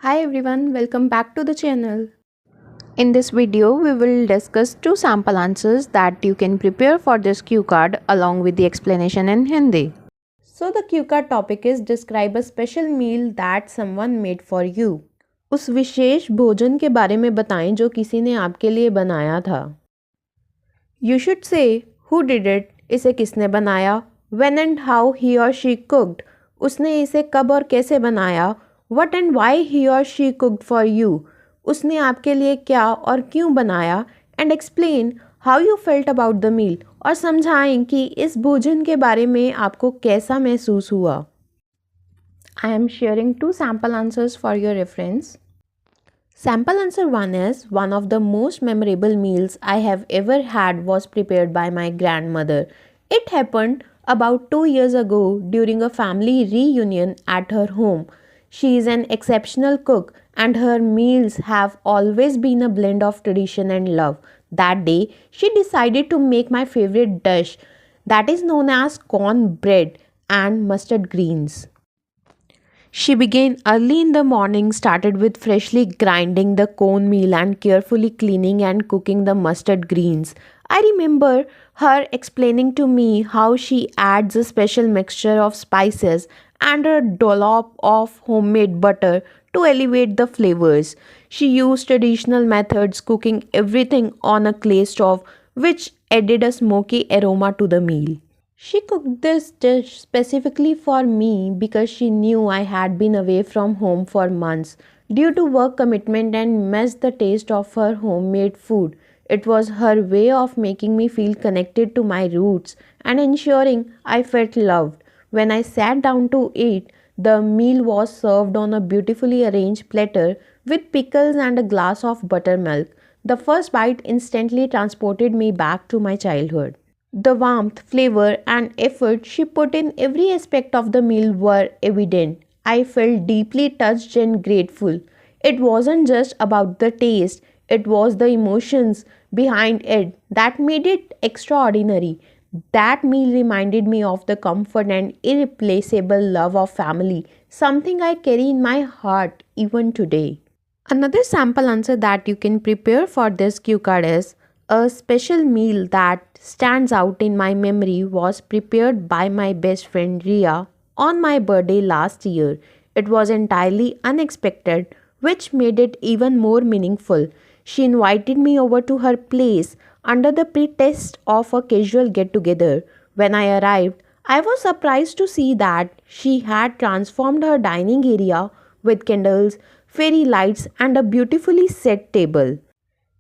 Hi everyone, welcome back to the channel. In this video, we will discuss two sample answers that you can prepare for this cue card along with the explanation in Hindi. So the cue card topic is describe a special meal that someone made for you. उस विशेष भोजन के बारे में बताएं जो किसी ने आपके लिए बनाया था. You should say who did it, इसे किसने बनाया, when and how he or she cooked, उसने इसे कब और कैसे बनाया, what and why he or she cooked for you, उसने आपके लिए क्या और क्यों बनाया, and explain how you felt about the meal, और समझाएं कि इस भोजन के बारे में आपको कैसा महसूस हुआ. I am sharing two sample answers for your reference. Sample answer 1 is one of the most memorable meals I have ever had was prepared by my grandmother. It happened about 2 years ago during a family reunion at her home. She is an exceptional cook and her meals have always been a blend of tradition and love. That day, she decided to make my favorite dish that is known as corn bread and mustard greens. She began early in the morning, started with freshly grinding the cornmeal and carefully cleaning and cooking the mustard greens. I remember her explaining to me how she adds a special mixture of spices and a dollop of homemade butter to elevate the flavors. She used traditional methods, cooking everything on a clay stove, which added a smoky aroma to the meal. She cooked this dish specifically for me because she knew I had been away from home for months due to work commitment and missed the taste of her homemade food. It was her way of making me feel connected to my roots and ensuring I felt loved. When I sat down to eat, the meal was served on a beautifully arranged platter with pickles and a glass of buttermilk. The first bite instantly transported me back to my childhood. The warmth, flavor, and effort she put in every aspect of the meal were evident. I felt deeply touched and grateful. It wasn't just about the taste, it was the emotions behind it that made it extraordinary. That meal reminded me of the comfort and irreplaceable love of family, something I carry in my heart even today. Another sample answer that you can prepare for this cue card is a special meal that stands out in my memory was prepared by my best friend Ria on my birthday last year. It was entirely unexpected, which made it even more meaningful. She invited me over to her place under the pretext of a casual get together. When I arrived, I was surprised to see that she had transformed her dining area with candles, fairy lights, and a beautifully set table.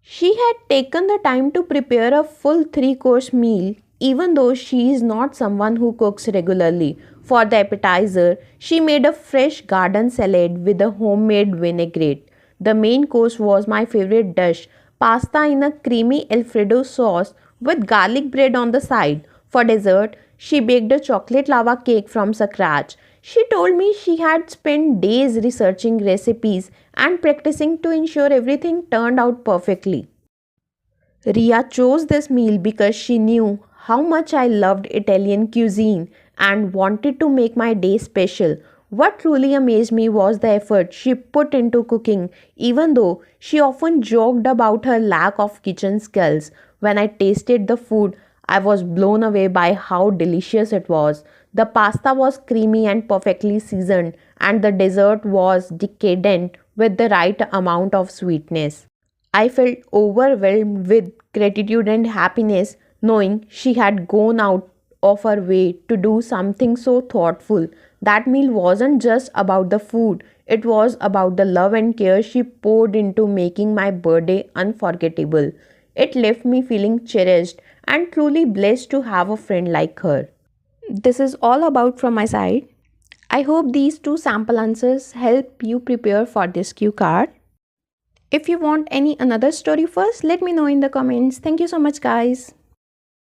She had taken the time to prepare a full 3-course meal, even though she is not someone who cooks regularly. For the appetizer, she made a fresh garden salad with a homemade vinaigrette. The main course was my favorite dish, pasta in a creamy Alfredo sauce with garlic bread on the side. For dessert, she baked a chocolate lava cake from scratch. She told me she had spent days researching recipes and practicing to ensure everything turned out perfectly. Ria chose this meal because she knew how much I loved Italian cuisine and wanted to make my day special. What truly amazed me was the effort she put into cooking, even though she often joked about her lack of kitchen skills. When I tasted the food, I was blown away by how delicious it was. The pasta was creamy and perfectly seasoned, and the dessert was decadent with the right amount of sweetness. I felt overwhelmed with gratitude and happiness knowing she had gone out of her way to do something so thoughtful. That meal wasn't just about the food, it was about the love and care she poured into making my birthday unforgettable. It left me feeling cherished and truly blessed to have a friend like her. This is all about from my side. I hope these two sample answers help you prepare for this cue card. If you want any another story first, let me know in the comments. Thank you so much guys.